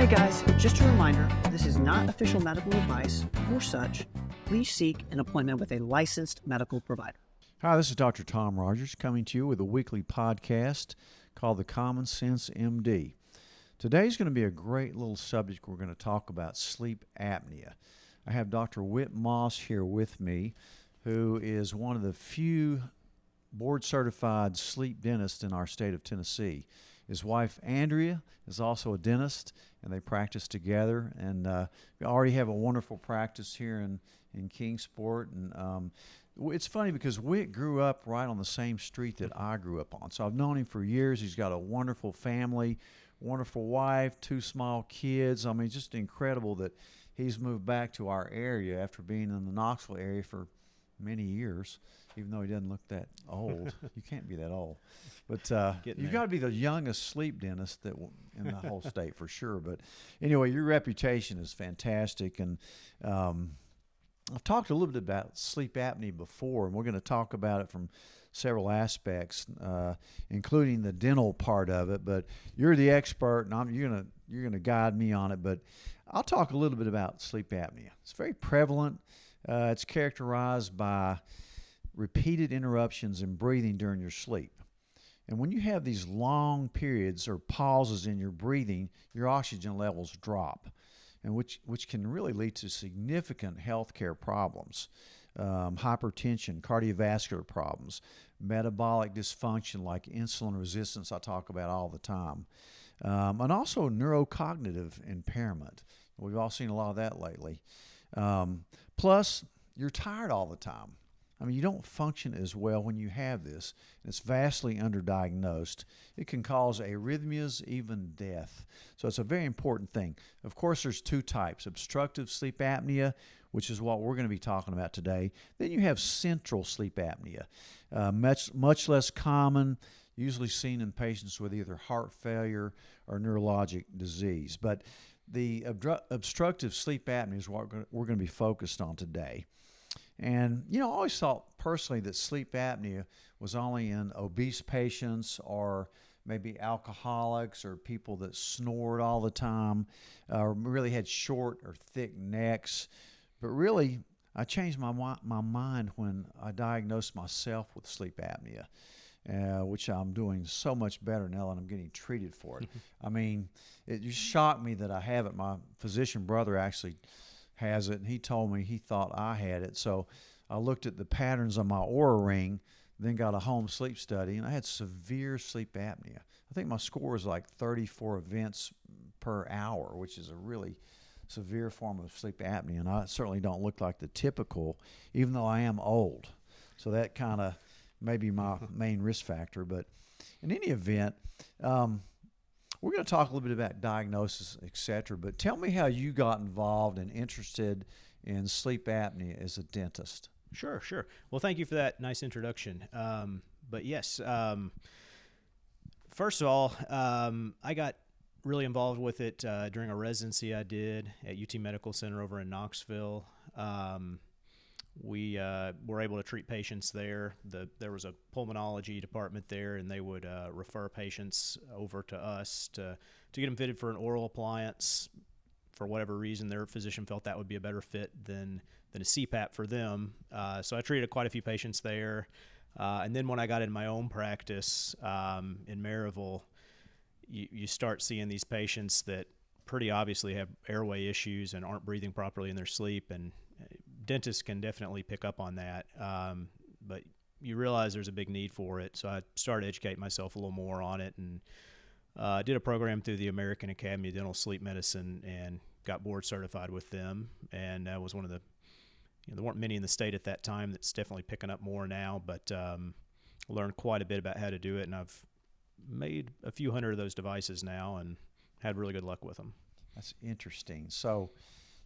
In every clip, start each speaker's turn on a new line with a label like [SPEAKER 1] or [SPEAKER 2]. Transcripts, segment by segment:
[SPEAKER 1] right, guys, just a reminder, this is not official medical advice or such. Please seek an appointment with a licensed medical provider.
[SPEAKER 2] Hi, this is Dr. Tom Rogers coming to you with a weekly podcast called The Common Sense MD. Today's going to be a great little subject. We're going to talk about sleep apnea. I have Dr. Whitt Moss here with me, who is one of the few board-certified sleep dentists in our state of Tennessee. His wife, Andrea, is also a dentist, and they practice together. And we already have a wonderful practice here in Kingsport. And it's funny because Whit grew up right on the same street that I grew up on. So I've known him for years. He's got a wonderful family, wonderful wife, 2 small kids. I mean, just incredible that he's moved back to our area after being in the Knoxville area for many years, even though he doesn't look that old. You can't be that old. But you've got to be the youngest sleep dentist in the whole state for sure. But anyway, your reputation is fantastic. And I've talked a little bit about sleep apnea before, and we're going to talk about it from several aspects, including the dental part of it. But you're the expert, and you're gonna guide me on it. But I'll talk a little bit about sleep apnea. It's very prevalent. It's characterized by repeated interruptions in breathing during your sleep. And when you have these long periods or pauses in your breathing, your oxygen levels drop, and which can really lead to significant healthcare problems, hypertension, cardiovascular problems, metabolic dysfunction like insulin resistance I talk about all the time, and also neurocognitive impairment. We've all seen a lot of that lately. Plus, you're tired all the time. I mean, you don't function as well when you have this. It's vastly underdiagnosed. It can cause arrhythmias, even death. So it's a very important thing. Of course, there's 2 types: obstructive sleep apnea, which is what we're going to be talking about today. Then you have central sleep apnea, much less common, usually seen in patients with either heart failure or neurologic disease. But the obstructive sleep apnea is what we're going to be focused on today. And, I always thought personally that sleep apnea was only in obese patients or maybe alcoholics or people that snored all the time or really had short or thick necks. But really, I changed my mind when I diagnosed myself with sleep apnea, which I'm doing so much better now that I'm getting treated for it. I mean, it just shocked me that I have it. My physician brother actually has it, and he told me he thought I had it. So I looked at the patterns on my Oura ring, then got a home sleep study, and I had severe sleep apnea. I think my score is like 34 events per hour, which is a really severe form of sleep apnea, and I certainly don't look like the typical, even though I am old. So that kind of may be my main risk factor. But in any event, we're going to talk a little bit about diagnosis, et cetera, but tell me how you got involved and interested in sleep apnea as a dentist.
[SPEAKER 3] Sure. Well, thank you for that nice introduction. But yes, first of all, I got really involved with it during a residency I did at UT Medical Center over in Knoxville. We were able to treat patients there. There was a pulmonology department there, and they would refer patients over to us to get them fitted for an oral appliance. For whatever reason, their physician felt that would be a better fit than a CPAP for them. So I treated quite a few patients there. And then when I got in my own practice in Maryville, you start seeing these patients that pretty obviously have airway issues and aren't breathing properly in their sleep, and dentists can definitely pick up on that, but you realize there's a big need for it. So I started educating myself a little more on it, and did a program through the American Academy of Dental Sleep Medicine and got board certified with them. And that was one of the, there weren't many in the state at that time. That's definitely picking up more now, but learned quite a bit about how to do it. And I've made a few hundred of those devices now and had really good luck with them.
[SPEAKER 2] That's interesting. So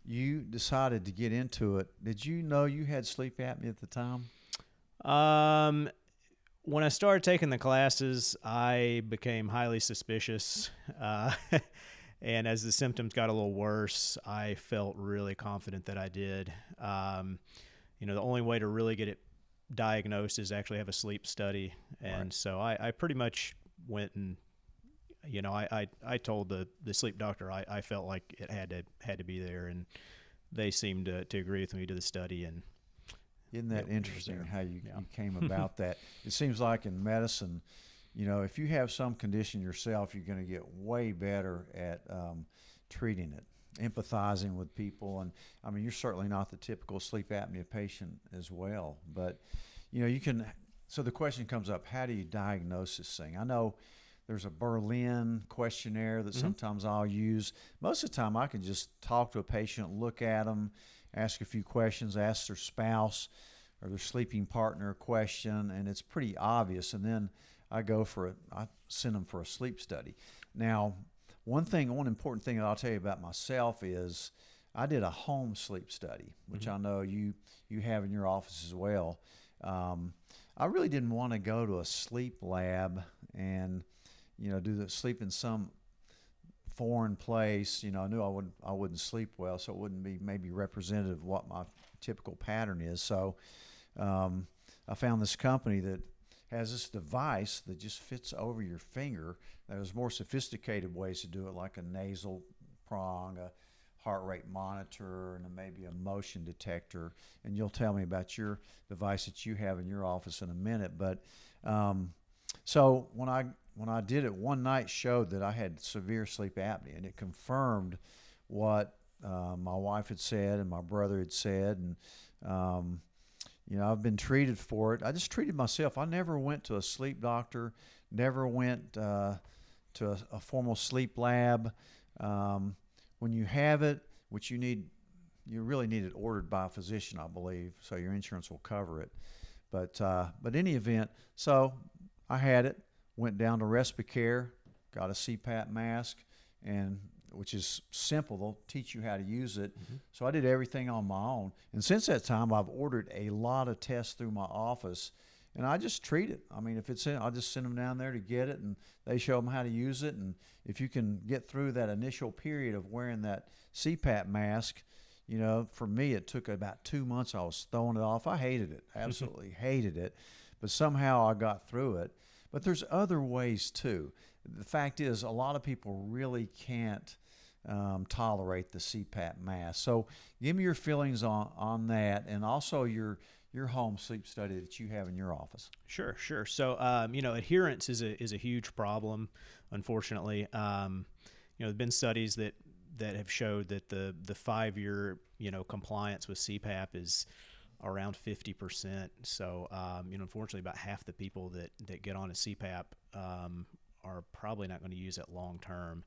[SPEAKER 2] you decided to get into it. Did you know you had sleep apnea at the time?
[SPEAKER 3] When I started taking the classes, I became highly suspicious. And as the symptoms got a little worse, I felt really confident that I did. The only way to really get it diagnosed is actually have a sleep study. And so I pretty much went and I told the sleep doctor I felt like it had to be there, and they seemed to agree with me to the study. And
[SPEAKER 2] isn't that
[SPEAKER 3] it was
[SPEAKER 2] interesting
[SPEAKER 3] there.
[SPEAKER 2] how you
[SPEAKER 3] Yeah.
[SPEAKER 2] came about that? It seems like in medicine, if you have some condition yourself, you're going to get way better at treating it, empathizing with people. And I mean, you're certainly not the typical sleep apnea patient as well. But, you can, so the question comes up, how do you diagnose this thing? I know there's a Berlin questionnaire that sometimes I'll use. Most of the time I can just talk to a patient, look at them, ask a few questions, ask their spouse or their sleeping partner a question, and it's pretty obvious. And then I send them for a sleep study. Now, one important thing that I'll tell you about myself is I did a home sleep study, which I know you have in your office as well. I really didn't want to go to a sleep lab and do the sleep in some foreign place. I knew I wouldn't sleep well, so it wouldn't be maybe representative of what my typical pattern is. So I found this company that has this device that just fits over your finger. There's more sophisticated ways to do it, like a nasal prong, a heart rate monitor, and maybe a motion detector. And you'll tell me about your device that you have in your office in a minute. But so when I did it, one night showed that I had severe sleep apnea, and it confirmed what my wife had said and my brother had said. And I've been treated for it. I just treated myself. I never went to a sleep doctor, never went to a formal sleep lab. When you have it, which you really need it ordered by a physician, I believe, so your insurance will cover it. But any event, so I had it, went down to Respicare, got a CPAP mask, and which is simple. They'll teach you how to use it. So I did everything on my own. And since that time, I've ordered a lot of tests through my office, and I just treat it. I mean, if it's in, I'll just send them down there to get it, and they show them how to use it. And if you can get through that initial period of wearing that CPAP mask, for me, it took about 2 months. I was throwing it off. I hated it, absolutely hated it. But somehow I got through it. But there's other ways too. The fact is, a lot of people really can't tolerate the CPAP mask. So give me your feelings on that, and also your home sleep study that you have in your office.
[SPEAKER 3] Sure. So, adherence is a huge problem, unfortunately. There've been studies that have showed that the 5-year, compliance with CPAP is around 50%. So, unfortunately, about half the people that get on a CPAP are probably not going to use it long term.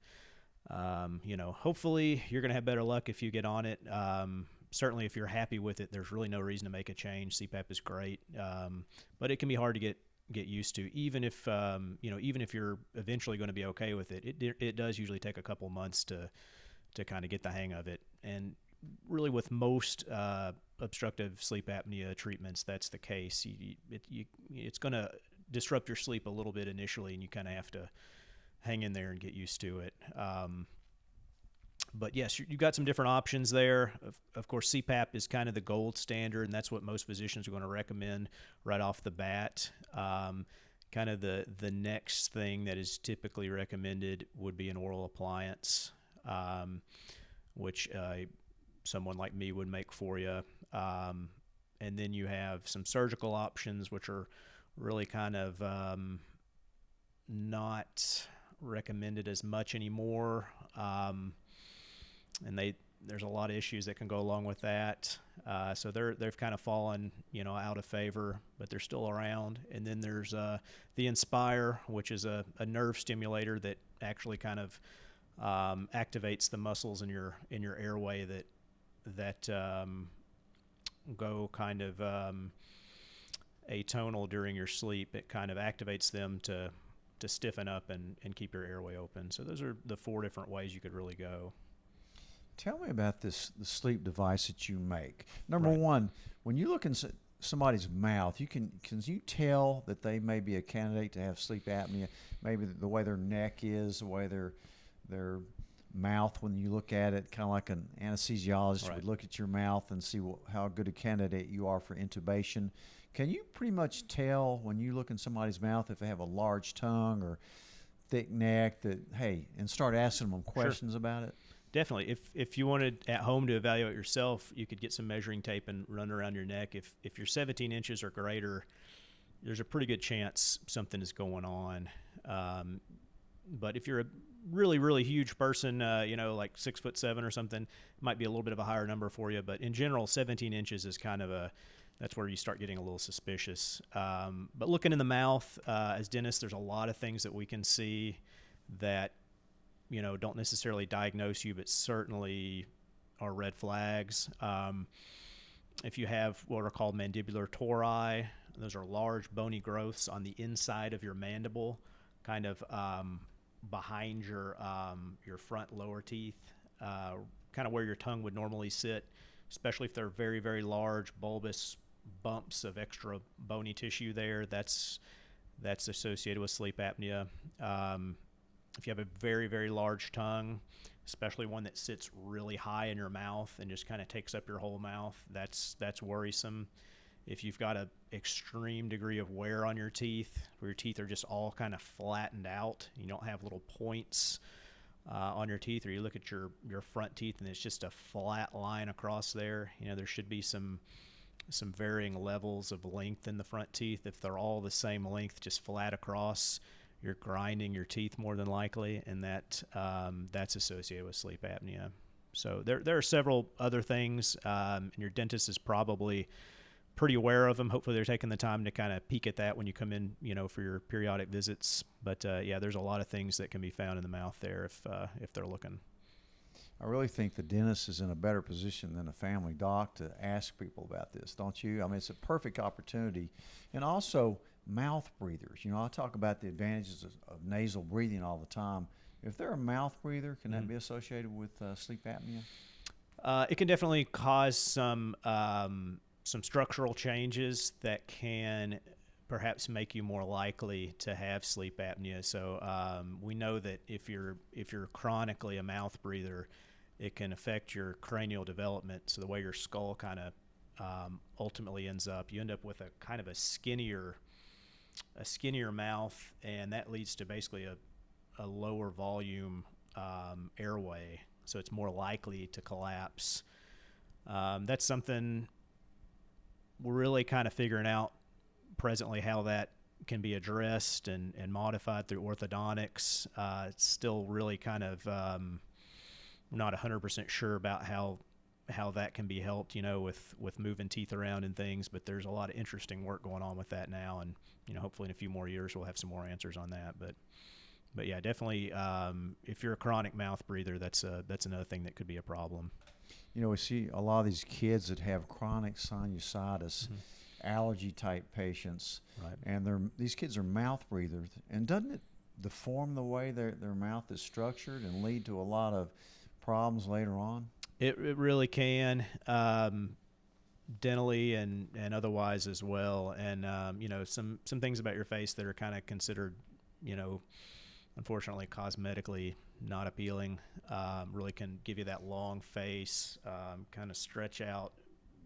[SPEAKER 3] Hopefully you're going to have better luck if you get on it. Certainly if you're happy with it, there's really no reason to make a change. CPAP is great. But it can be hard to get used to, even if you're eventually going to be okay with it. It does usually take a couple months to kind of get the hang of it. And really with most obstructive sleep apnea treatments, that's the case. It's going to disrupt your sleep a little bit initially, and you kind of have to hang in there and get used to it. But yes, you've got some different options there. Of course, CPAP is kind of the gold standard, and that's what most physicians are going to recommend right off the bat. Kind of the next thing that is typically recommended would be an oral appliance, which someone like me would make for you. And then you have some surgical options, which are really kind of not recommended as much anymore. And there's a lot of issues that can go along with that. So they've kind of fallen, out of favor, but they're still around. And then there's the Inspire, which is a nerve stimulator that actually kind of activates the muscles in your airway that go kind of atonal during your sleep. It kind of activates them to stiffen up and keep your airway open. So those are the 4 different ways you could really go.
[SPEAKER 2] Tell me about the sleep device that you make. Number
[SPEAKER 3] Right.
[SPEAKER 2] one, when you look in somebody's mouth, can you tell that they may be a candidate to have sleep apnea? Maybe the way their neck is, the way their mouth, when you look at it, kind of like an anesthesiologist
[SPEAKER 3] Right.
[SPEAKER 2] would look at your mouth and see how good a candidate you are for intubation. Can you pretty much tell when you look in somebody's mouth if they have a large tongue or thick neck that, hey, and start asking them questions about it?
[SPEAKER 3] Definitely. If you wanted at home to evaluate yourself, you could get some measuring tape and run around your neck. If you're 17 inches or greater, there's a pretty good chance something is going on. But if you're a really, really huge person, like 6'7" or something, it might be a little bit of a higher number for you. But in general, 17 inches is kind of that's where you start getting a little suspicious. But looking in the mouth, as dentists, there's a lot of things that we can see that, don't necessarily diagnose you, but certainly are red flags. If you have what are called mandibular tori, those are large bony growths on the inside of your mandible, kind of behind your front lower teeth, kind of where your tongue would normally sit, especially if they're very, very large bulbous bumps of extra bony tissue there. That's associated with sleep apnea. If you have a very, very large tongue, especially one that sits really high in your mouth and just kind of takes up your whole mouth, that's worrisome. If you've got an extreme degree of wear on your teeth, where your teeth are just all kind of flattened out, you don't have little points on your teeth, or you look at your front teeth and it's just a flat line across there, there should be some varying levels of length in the front teeth. If they're all the same length, just flat across, you're grinding your teeth more than likely, and that's associated with sleep apnea. So there are several other things, and your dentist is probably pretty aware of them. Hopefully they're taking the time to kind of peek at that when you come in, for your periodic visits. But there's a lot of things that can be found in the mouth there if they're looking.
[SPEAKER 2] I really think the dentist is in a better position than a family doc to ask people about this, don't you? I mean, it's a perfect opportunity. And also mouth breathers. I talk about the advantages of nasal breathing all the time. If they're a mouth breather, can that be associated with sleep apnea?
[SPEAKER 3] It can definitely cause some structural changes that can perhaps make you more likely to have sleep apnea. So we know that if you're chronically a mouth breather, it can affect your cranial development. So the way your skull kind of ultimately ends up, you end up with a kind of a skinnier mouth, and that leads to basically a lower volume airway. So it's more likely to collapse. That's something we're really kind of figuring out presently, how that can be addressed and modified through orthodontics. It's still really kind of not 100% sure about how that can be helped, with moving teeth around and things, but there's a lot of interesting work going on with that now, and hopefully in a few more years we'll have some more answers on that. But yeah, definitely, if you're a chronic mouth breather, that's another thing that could be a problem.
[SPEAKER 2] We see a lot of these kids that have chronic sinusitis, allergy type patients,
[SPEAKER 3] right?
[SPEAKER 2] And these kids are mouth breathers, and doesn't it deform the way their mouth is structured and lead to a lot of problems later on?
[SPEAKER 3] It really can, dentally and otherwise as well. And some things about your face that are kind of considered, unfortunately cosmetically not appealing, really can give you that long face, kind of stretch out,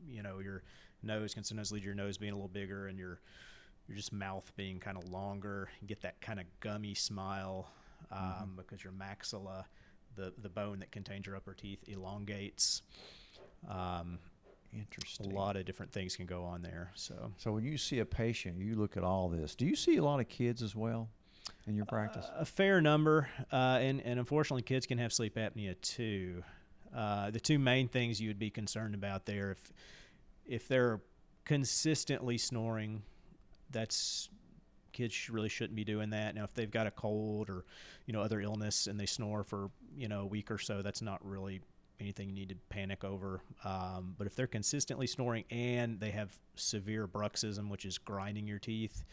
[SPEAKER 3] your nose can sometimes lead to your nose being a little bigger and your just mouth being kind of longer. You get that kind of gummy smile because your maxilla, the bone that contains your upper teeth, elongates.
[SPEAKER 2] Interesting.
[SPEAKER 3] A lot of different things can go on there. So
[SPEAKER 2] when you see a patient, you look at all this. Do you see a lot of kids as well in your practice?
[SPEAKER 3] A fair number, and unfortunately kids can have sleep apnea too. The two main things you would be concerned about there, if they're consistently snoring, kids really shouldn't be doing that. Now, if they've got a cold or, other illness and they snore for, a week or so, that's not really anything you need to panic over. But if they're consistently snoring and they have severe bruxism, which is grinding your teeth,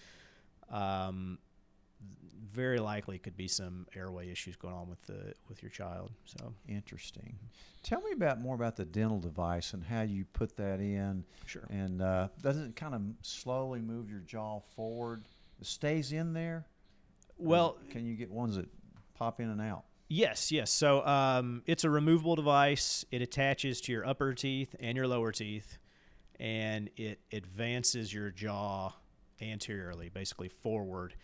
[SPEAKER 3] very likely could be some airway issues going on with your child. So
[SPEAKER 2] interesting. Tell me more about the dental device and how you put that in.
[SPEAKER 3] Sure.
[SPEAKER 2] And doesn't it kind of slowly move your jaw forward? It stays in there?
[SPEAKER 3] Well,
[SPEAKER 2] can you get ones that pop in and out?
[SPEAKER 3] Yes. So it's a removable device. It attaches to your upper teeth and your lower teeth, and it advances your jaw anteriorly, basically forward.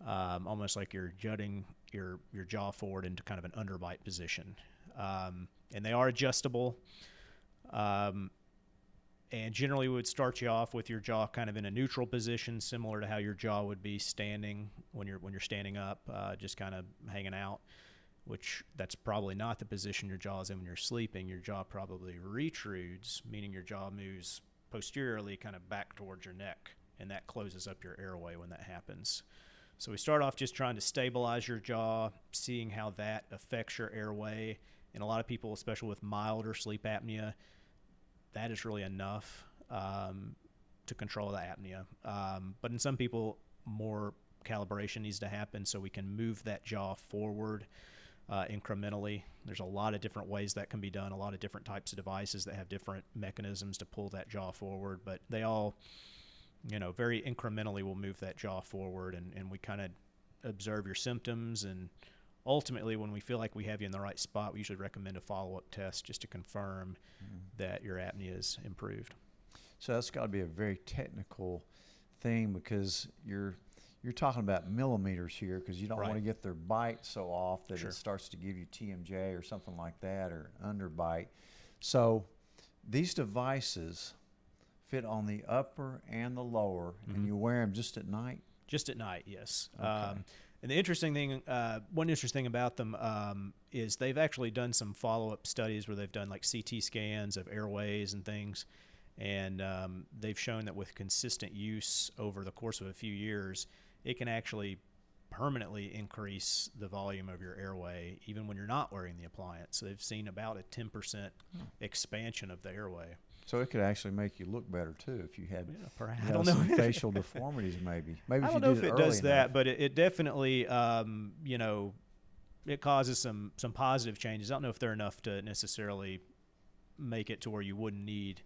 [SPEAKER 3] almost like you're jutting your jaw forward into kind of an underbite position. And they are adjustable. And generally we would start you off with your jaw kind of in a neutral position, similar to how your jaw would be standing when you're standing up, just kind of hanging out, which that's probably not the position your jaw is in when you're sleeping. Your jaw probably retrudes, meaning your jaw moves posteriorly kind of back towards your neck, and that closes up your airway when that happens. So we start off just trying to stabilize your jaw, seeing how that affects your airway. And a lot of people, especially with milder sleep apnea, that is really enough to control the apnea. But in some people, more calibration needs to happen so we can move that jaw forward incrementally. There's a lot of different ways that can be done, a lot of different types of devices that have different mechanisms to pull that jaw forward, but they all, very incrementally will move that jaw forward, and we kind of observe your symptoms, and ultimately when we feel like we have you in the right spot, we usually recommend a follow-up test just to confirm that your apnea is improved.
[SPEAKER 2] So that's got to be a very technical thing, because you're talking about millimeters here, because you don't want to get their bite so off that it starts to give you TMJ or something like that, or underbite. So these devices fit on the upper and the lower, and you wear them just at night?
[SPEAKER 3] Just at night, yes.
[SPEAKER 2] Okay.
[SPEAKER 3] And the interesting thing, one interesting thing about them is they've actually done some follow-up studies where they've done like CT scans of airways and things, and they've shown that with consistent use over the course of a few years, it can actually permanently increase the volume of your airway even when you're not wearing the appliance. So they've seen about a 10% expansion of the airway.
[SPEAKER 2] So it could actually make you look better too if you had
[SPEAKER 3] perhaps.
[SPEAKER 2] I don't know, some facial deformities maybe. Maybe
[SPEAKER 3] I
[SPEAKER 2] if
[SPEAKER 3] don't
[SPEAKER 2] you
[SPEAKER 3] know
[SPEAKER 2] did
[SPEAKER 3] if it
[SPEAKER 2] early
[SPEAKER 3] does that,
[SPEAKER 2] enough.
[SPEAKER 3] but it definitely, it causes some positive changes. I don't know if they're enough to necessarily make it to where you wouldn't need,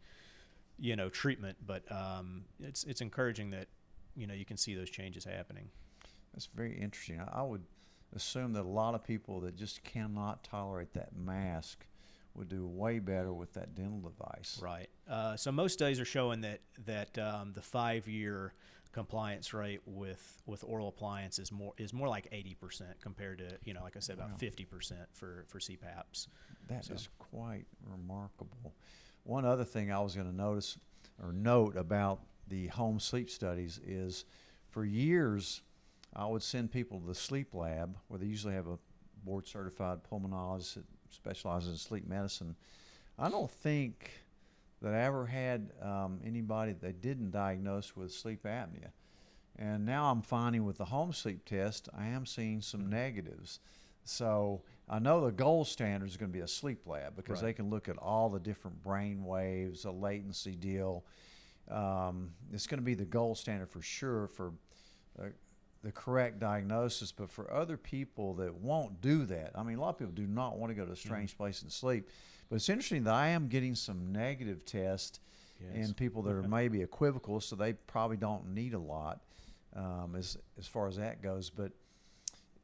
[SPEAKER 3] treatment, but it's encouraging that, you can see those changes happening.
[SPEAKER 2] That's very interesting. I would assume that a lot of people that just cannot tolerate that mask would do way better with that dental device.
[SPEAKER 3] Right. So most studies are showing that the 5-year compliance rate with oral appliance is more like 80% compared to, like I said, about 50% for CPAPs.
[SPEAKER 2] That is quite remarkable. One other thing I was going to note about the home sleep studies is, for years I would send people to the sleep lab, where they usually have a board-certified pulmonologist that specializes in sleep medicine. I don't think that I ever had anybody that they didn't diagnose with sleep apnea. And now I'm finding with the home sleep test, I am seeing some negatives. So I know the gold standard is going to be a sleep lab, because they can look at all the different brain waves, a latency deal. It's going to be the gold standard for sure for the correct diagnosis. But for other people that won't do that, I mean, a lot of people do not want to go to a strange place and sleep. But it's interesting that I am getting some negative tests in people that are maybe equivocal, so they probably don't need a lot as far as that goes. But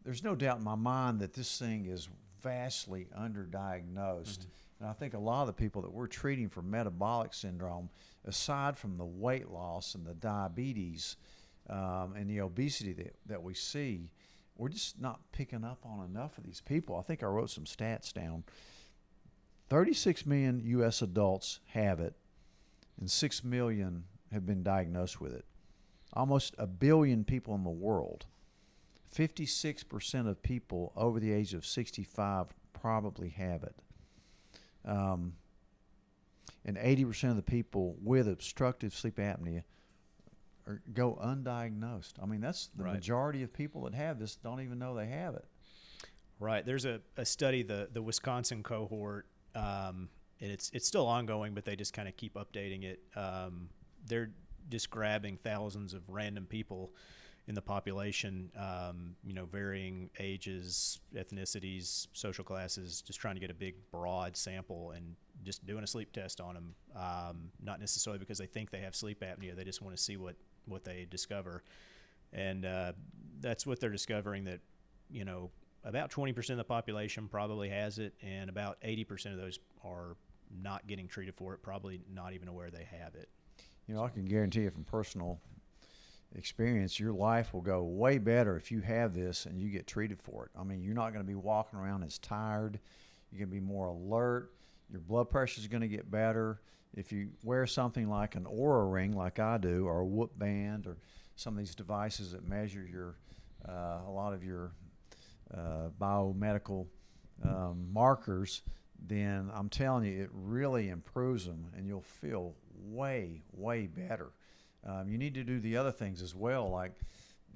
[SPEAKER 2] there's no doubt in my mind that this thing is vastly underdiagnosed. And I think a lot of the people that we're treating for metabolic syndrome, aside from the weight loss and the diabetes and the obesity that we see, we're just not picking up on enough of these people. I think I wrote some stats down. 36 million U.S. adults have it, and 6 million have been diagnosed with it. Almost 1 billion people in the world. 56% of people over the age of 65 probably have it. And 80% of the people with obstructive sleep apnea go undiagnosed. I mean, that's the majority of people that have this don't even know they have it.
[SPEAKER 3] Right. There's a study, the Wisconsin cohort, and it's still ongoing, but they just kind of keep updating it. They're just grabbing thousands of random people in the population, varying ages, ethnicities, social classes, just trying to get a big, broad sample and just doing a sleep test on them. Not necessarily because they think they have sleep apnea. They just want to see what they discover. And that's what they're discovering, that, about 20% of the population probably has it, and about 80% of those are not getting treated for it, probably not even aware they have it.
[SPEAKER 2] I can guarantee you from personal experience, your life will go way better if you have this and you get treated for it. I mean, you're not going to be walking around as tired. You're going to be more alert. Your blood pressure is going to get better. If you wear something like an Oura ring, like I do, or a Whoop band, or some of these devices that measure your a lot of your biomedical markers, then I'm telling you, it really improves them, and you'll feel way, way better. You need to do the other things as well, like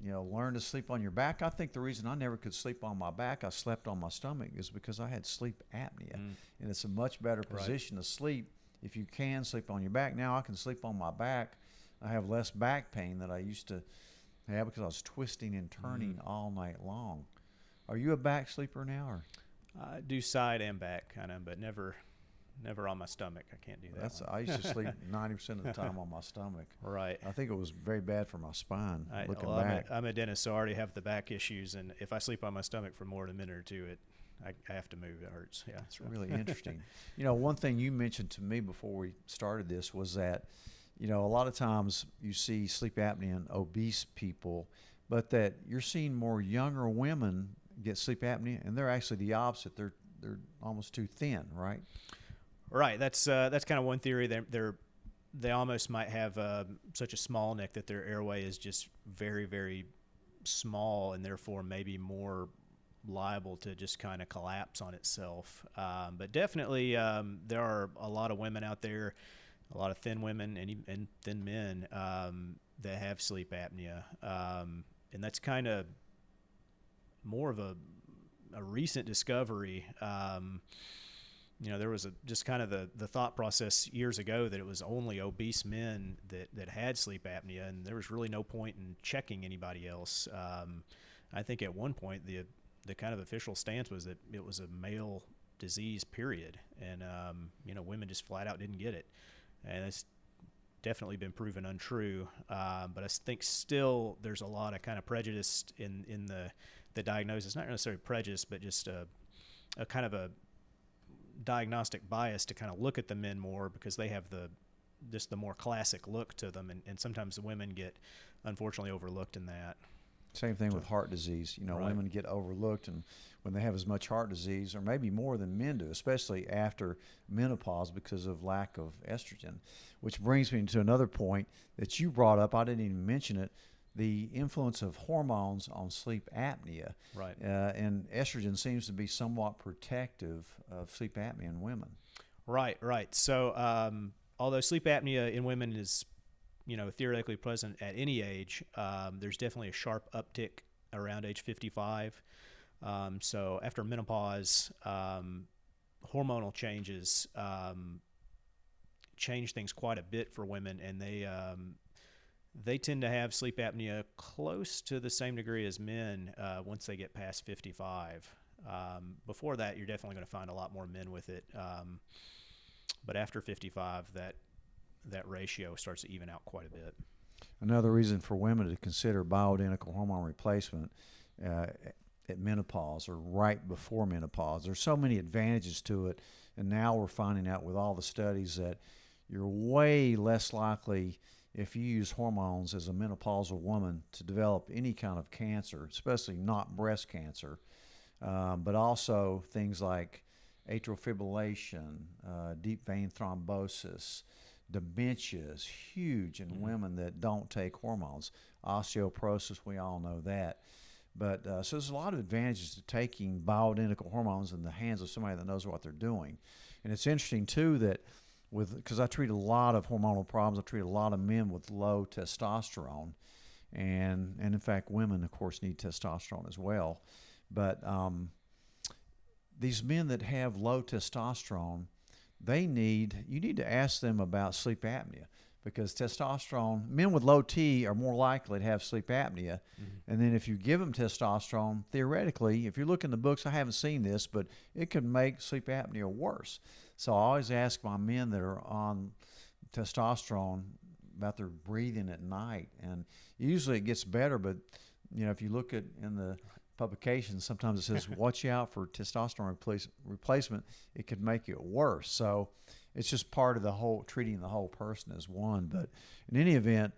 [SPEAKER 2] learn to sleep on your back. I think the reason I never could sleep on my back, I slept on my stomach, is because I had sleep apnea, and it's a much better position to sleep if you can sleep on your back. Now I can sleep on my back. I have less back pain than I used to have because I was twisting and turning all night long. Are you a back sleeper now, or?
[SPEAKER 3] I do side and back, kind of, but never on my stomach. I can't do that.
[SPEAKER 2] I used to sleep 90% of the time on my stomach.
[SPEAKER 3] Right.
[SPEAKER 2] I think it was very bad for my spine. Looking
[SPEAKER 3] well,
[SPEAKER 2] back,
[SPEAKER 3] I'm a dentist, so I already have the back issues, and if I sleep on my stomach for more than a minute or two, I have to move. It hurts. Yeah,
[SPEAKER 2] it's really interesting. One thing you mentioned to me before we started this was that, a lot of times you see sleep apnea in obese people, but that you're seeing more younger women get sleep apnea, and they're actually the opposite. They're almost too thin, right?
[SPEAKER 3] Right. That's kind of one theory. They almost might have such a small neck that their airway is just very, very small, and therefore maybe more liable to just kind of collapse on itself. But definitely there are a lot of women out there, a lot of thin women and thin men that have sleep apnea. And that's kind of more of a recent discovery. There was just kind of the thought process years ago that it was only obese men that had sleep apnea, and there was really no point in checking anybody else. I think at one point the kind of official stance was that it was a male disease, period, and women just flat out didn't get it, and it's definitely been proven untrue. But I think still there's a lot of kind of prejudice in the diagnosis, not necessarily prejudice, but just a kind of a diagnostic bias to kind of look at the men more because they have the more classic look to them, and sometimes the women get unfortunately overlooked in that.
[SPEAKER 2] Same thing with heart disease.
[SPEAKER 3] Right.
[SPEAKER 2] Women get overlooked, and when they have as much heart disease, or maybe more than men do, especially after menopause because of lack of estrogen, which brings me to another point that you brought up. I didn't even mention it. The influence of hormones on sleep apnea.
[SPEAKER 3] Right.
[SPEAKER 2] And estrogen seems to be somewhat protective of sleep apnea in women.
[SPEAKER 3] Right. So although sleep apnea in women is, theoretically present at any age, there's definitely a sharp uptick around age 55. So after menopause, hormonal changes change things quite a bit for women, and they tend to have sleep apnea close to the same degree as men once they get past 55. Before that, you're definitely going to find a lot more men with it. But after 55, that ratio starts to even out quite a bit.
[SPEAKER 2] Another reason for women to consider bioidentical hormone replacement at menopause or right before menopause. There's so many advantages to it, and now we're finding out with all the studies that you're way less likely, if you use hormones as a menopausal woman, to develop any kind of cancer, especially not breast cancer, but also things like atrial fibrillation, deep vein thrombosis, dementia is huge in women that don't take hormones. Osteoporosis, we all know that. But so there's a lot of advantages to taking bioidentical hormones in the hands of somebody that knows what they're doing. And it's interesting, too, that because I treat a lot of hormonal problems, I treat a lot of men with low testosterone. And in fact, women, of course, need testosterone as well. But these men that have low testosterone, you need to ask them about sleep apnea, because testosterone, men with low T are more likely to have sleep apnea. And then if you give them testosterone, theoretically, if you look in the books, I haven't seen this, but it could make sleep apnea worse. So I always ask my men that are on testosterone about their breathing at night, and usually it gets better, but if you look at in the publications, sometimes it says watch out for testosterone replacement. It could make it worse. So it's just part of the whole treating the whole person as one. But in any event,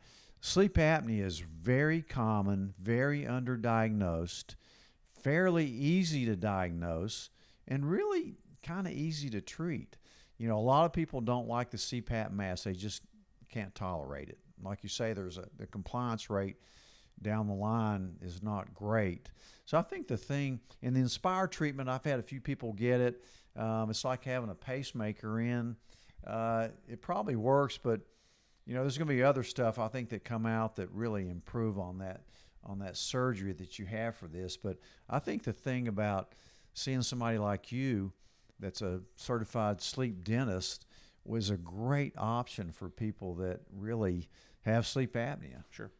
[SPEAKER 2] Sleep apnea is very common, very underdiagnosed, fairly easy to diagnose, and really kind of easy to treat. You know, a lot of people don't like the CPAP mask. They just can't tolerate it. Like you say, the compliance rate down the line is not great. So I think the thing in the Inspire treatment, I've had a few people get it. It's like having a pacemaker in. It probably works, but you know, there's going to be other stuff I think that come out that really improve on that surgery that you have for this. But I think the thing about seeing somebody like you that's a certified sleep dentist was a great option for people that really have sleep apnea.
[SPEAKER 3] Sure.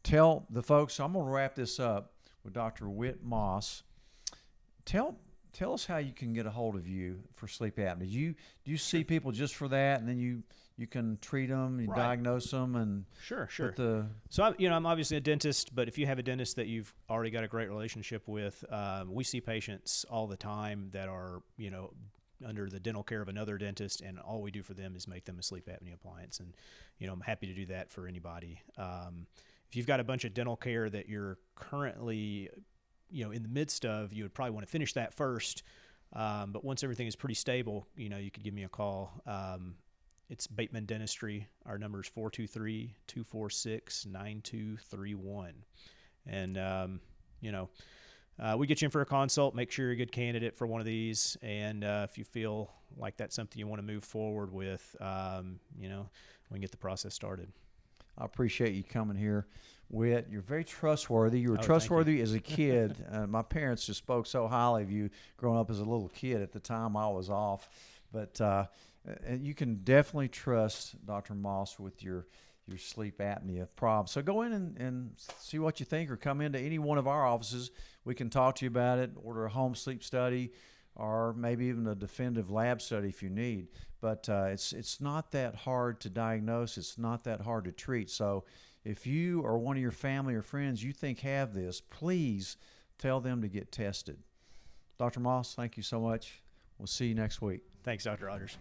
[SPEAKER 2] Tell the folks, I'm going to wrap this up with Dr. Whitt Moss. Tell us how you can get a hold of you for sleep apnea. Do you see people just for that, and then you can treat them, you
[SPEAKER 3] Right.
[SPEAKER 2] diagnose them, and
[SPEAKER 3] Sure.
[SPEAKER 2] So
[SPEAKER 3] I'm obviously a dentist, but if you have a dentist that you've already got a great relationship with, we see patients all the time that are, under the dental care of another dentist, and all we do for them is make them a sleep apnea appliance. And, I'm happy to do that for anybody. If you've got a bunch of dental care that you're currently, in the midst of, you would probably want to finish that first. But once everything is pretty stable, you could give me a call. It's Bateman Dentistry. Our number is 423-246-9231. And, we get you in for a consult, make sure you're a good candidate for one of these. And if you feel like that's something you want to move forward with, we can get the process started.
[SPEAKER 2] I appreciate you coming here, Whitt. You're very trustworthy. You were
[SPEAKER 3] Oh, thank
[SPEAKER 2] trustworthy as a kid. My parents just spoke so highly of you growing up as a little kid. At the time, I was off. But you can definitely trust Dr. Moss with your sleep apnea problem. So go in and see what you think, or come into any one of our offices. We can talk to you about it, order a home sleep study, or maybe even a definitive lab study if you need. But it's not that hard to diagnose. It's not that hard to treat. So if you or one of your family or friends you think have this, please tell them to get tested. Dr. Moss, thank you so much. We'll see you next week.
[SPEAKER 3] Thanks, Dr. Rogers.